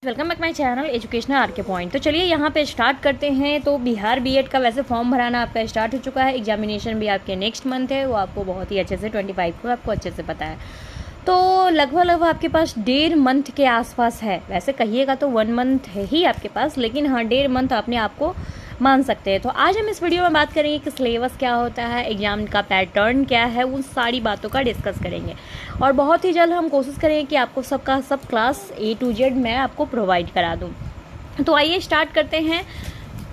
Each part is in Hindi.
Welcome back my channel educational RK point. तो चलिए यहाँ पे स्टार्ट करते हैं। तो बिहार बीएड का वैसे फॉर्म भराना आपका स्टार्ट हो चुका है। एग्जामिनेशन भी आपके नेक्स्ट मंथ है, वो आपको बहुत ही अच्छे से 25 को आपको अच्छे से पता है। तो लगभग आपके पास 1.5 मंथ के आसपास है। वैसे कहिएगा तो 1 मंथ है ही आपके पास, लेकिन हाँ 1.5 मंथ अपने आप को मान सकते हैं। तो आज हम इस वीडियो में बात करेंगे कि सिलेबस क्या होता है, एग्जाम का पैटर्न क्या है, उन सारी बातों का डिस्कस करेंगे। और बहुत ही जल्द हम कोशिश करेंगे कि आपको सबका सब क्लास A to Z मैं आपको प्रोवाइड करा दूँ। तो आइए स्टार्ट करते हैं।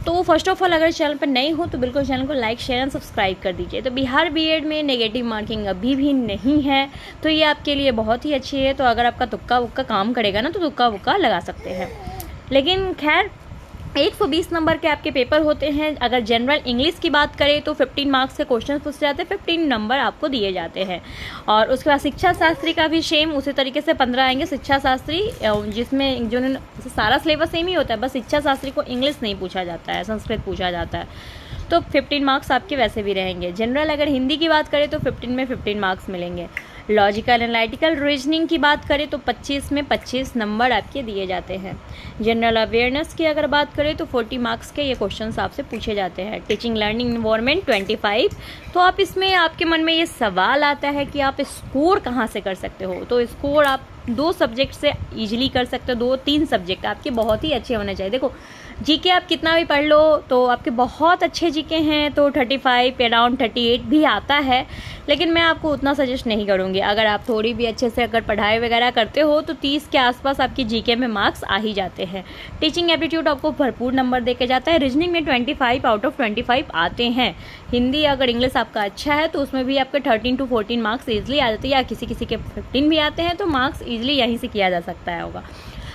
तो फर्स्ट ऑफ ऑल अगर चैनल पर नए हो तो बिल्कुल चैनल को लाइक शेयर एंड सब्सक्राइब कर दीजिए। तो बिहार बीएड में नेगेटिव मार्किंग अभी भी नहीं है, तो ये आपके लिए बहुत ही अच्छी है। तो अगर आपका तुक्का वुक्का काम करेगा ना तो तुक्का वुक्का लगा सकते हैं। लेकिन खैर 120 नंबर के आपके पेपर होते हैं। अगर जनरल इंग्लिश की बात करें तो 15 मार्क्स के क्वेश्चन पूछे जाते हैं, 15 नंबर आपको दिए जाते हैं। और उसके बाद शिक्षा शास्त्री का भी सेम उसी तरीके से 15 आएंगे। शिक्षा शास्त्री जिसमें जो सारा सिलेबस सेम ही होता है, बस शिक्षा शास्त्री को इंग्लिश नहीं पूछा जाता है, संस्कृत पूछा जाता है। तो 15 मार्क्स आपके वैसे भी रहेंगे। जनरल अगर हिंदी की बात करें तो 15 में 15 मार्क्स मिलेंगे। लॉजिकल एनालिटिकल रीजनिंग की बात करें तो 25 में 25 नंबर आपके दिए जाते हैं। जनरल अवेयरनेस की अगर बात करें तो 40 मार्क्स के ये क्वेश्चंस आपसे पूछे जाते हैं। Teaching learning environment 25। तो आप इसमें आपके मन में ये सवाल आता है कि आप स्कोर कहाँ से कर सकते हो। तो स्कोर आप 2 सब्जेक्ट से ईजिली कर सकते हो। 2-3 सब्जेक्ट आपके बहुत ही अच्छे होने चाहिए। देखो जीके आप कितना भी पढ़ लो तो आपके बहुत अच्छे जीके हैं तो 35 अराउंड 38 भी आता है, लेकिन मैं आपको उतना सजेस्ट नहीं करूँगी। अगर आप थोड़ी भी अच्छे से अगर पढ़ाई वगैरह करते हो तो 30 के आसपास आपकी जीके में मार्क्स आ ही जाते हैं। टीचिंग एप्टीट्यूड आपको भरपूर नंबर देके जाता है। रीजनिंग में 25 आउट ऑफ 25 आते हैं। हिंदी अगर इंग्लिश आपका अच्छा है तो उसमें भी आपके 13 to 14 मार्क्स ईजिली आ जाते हैं, या किसी किसी के 15 भी आते हैं, तो मार्क्स ईजिली यहीं से किया जा सकता है होगा।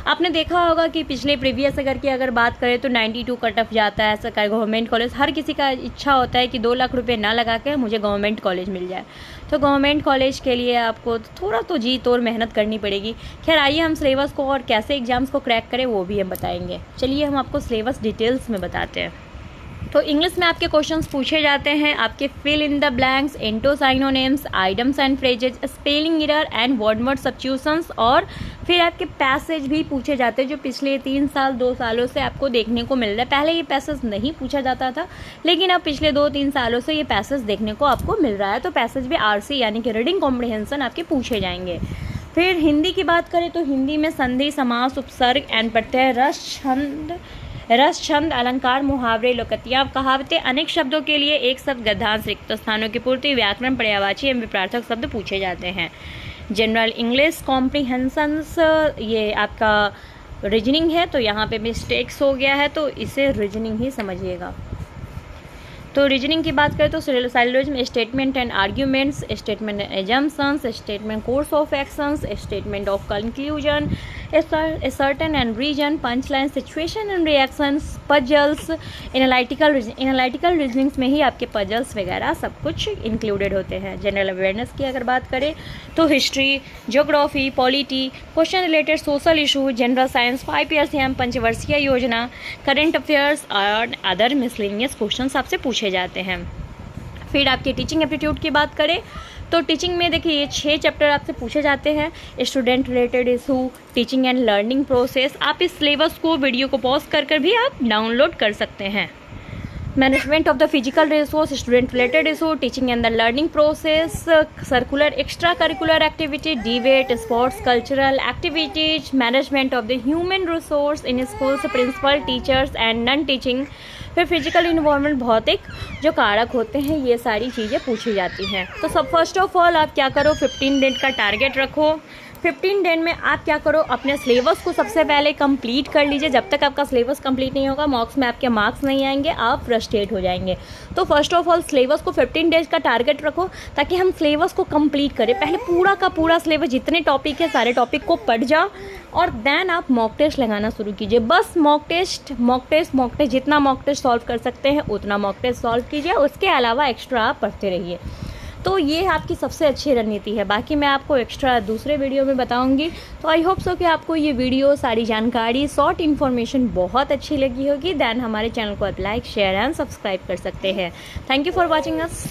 आपने देखा होगा कि पिछले प्रीवियस ईयर की अगर बात करें तो 92 कट ऑफ जाता है। सरकारी गवर्नमेंट कॉलेज, हर किसी का इच्छा होता है कि 2 लाख रुपए ना लगा के मुझे गवर्नमेंट कॉलेज मिल जाए। तो गवर्नमेंट कॉलेज के लिए आपको थोड़ा तो जी तोड़ मेहनत करनी पड़ेगी। खैर आइए हम सिलेबस को और कैसे एग्जाम्स को क्रैक करें वो भी हम बताएंगे। चलिए हम आपको सिलेबस डिटेल्स में बताते हैं। तो इंग्लिश में आपके क्वेश्चंस पूछे जाते हैं। आपके fill in the blanks, antonyms synonyms, idioms and phrases, spelling error and word substitutions. और फिर आपके पैसेज भी पूछे जाते हैं जो पिछले 3 साल 2 सालों से आपको देखने को मिल रहा है। पहले ये पैसेज नहीं पूछा जाता था, लेकिन अब पिछले 2-3 सालों से ये पैसेज देखने को आपको मिल रहा है। तो पैसेज भी RC यानी कि रीडिंग कॉम्प्रिहेंशन आपके पूछे जाएंगे। फिर हिंदी की बात करें तो हिंदी में संधि, समास, उपसर्ग एंड प्रत्यय, रस, छंद, अलंकार, मुहावरे, लोकोक्तियाँ, कहावतें, अनेक शब्दों के लिए एक शब्द, गद्यांश, रिक्त स्थानों की पूर्ति, व्याकरण, पर्यायवाची एवं विपरीतार्थक शब्द पूछे जाते हैं। जनरल इंग्लिश कॉम्प्रिहेंशंस ये आपका रीजनिंग है, तो यहाँ पे मिस्टेक्स हो गया है तो इसे रीजनिंग ही समझिएगा। तो रीजनिंग की बात करें तो syllogism, statement and arguments, statement and assumptions, statement course of actions, statement of conclusion, certain and reason, punch line, situation and reactions, puzzles, analytical reasonings में ही आपके पजल्स वगैरह सब कुछ इंक्लूडेड होते हैं। जनरल अवेयरनेस की अगर बात करें तो history, geography, polity, question related social issue, general science, 5 years एवं पंचवर्षीय योजना, करंट अफेयर्स और अदर मिसलेनियस क्वेश्चन आपसे पूछे जाते हैं। फिर आपकी टीचिंग एप्टीट्यूड की बात करें तो टीचिंग में देखिए ये 6 चैप्टर आपसे पूछे जाते हैं। Student related issue, teaching and learning process. आप इस सिलेबस को वीडियो को पॉज कर भी आप डाउनलोड कर सकते हैं। Management of the physical resource, student related issue, teaching and the learning process, circular extra curricular activity, debate, sports, cultural activities, management of the human resource in schools, principal, teachers and non teaching. फिर फिजिकल इन्वायरमेंट, भौतिक जो कारक होते हैं, ये सारी चीज़ें पूछी जाती हैं। तो सब फर्स्ट ऑफ ऑल आप क्या करो, 15 दिन का टारगेट रखो। 15 दिन में आप क्या करो, अपने सिलेबस को सबसे पहले कंप्लीट कर लीजिए। जब तक आपका सिलेबस कंप्लीट नहीं होगा मॉक्स में आपके मार्क्स नहीं आएंगे, आप फ्रस्ट्रेट हो जाएंगे। तो फर्स्ट ऑफ ऑल सिलेबस को 15 डेज का टारगेट रखो ताकि हम सिलेबस को कंप्लीट करें। पहले पूरा का पूरा सिलेबस जितने टॉपिक है सारे टॉपिक को पढ़ जाओ और देन आप मॉक टेस्ट लगाना शुरू कीजिए। बस मॉक टेस्ट जितना मॉक टेस्ट सॉल्व कर सकते हैं उतना मॉक टेस्ट सॉल्व कीजिए। उसके अलावा एक्स्ट्रा आप पढ़ते रहिए। तो ये आपकी सबसे अच्छी रणनीति है। बाकी मैं आपको एक्स्ट्रा दूसरे वीडियो में बताऊंगी। तो आई होप सो कि आपको ये वीडियो, सारी जानकारी, शॉर्ट इन्फॉर्मेशन बहुत अच्छी लगी होगी। देन हमारे चैनल को आप लाइक शेयर एंड सब्सक्राइब कर सकते हैं। Thank you for watching us.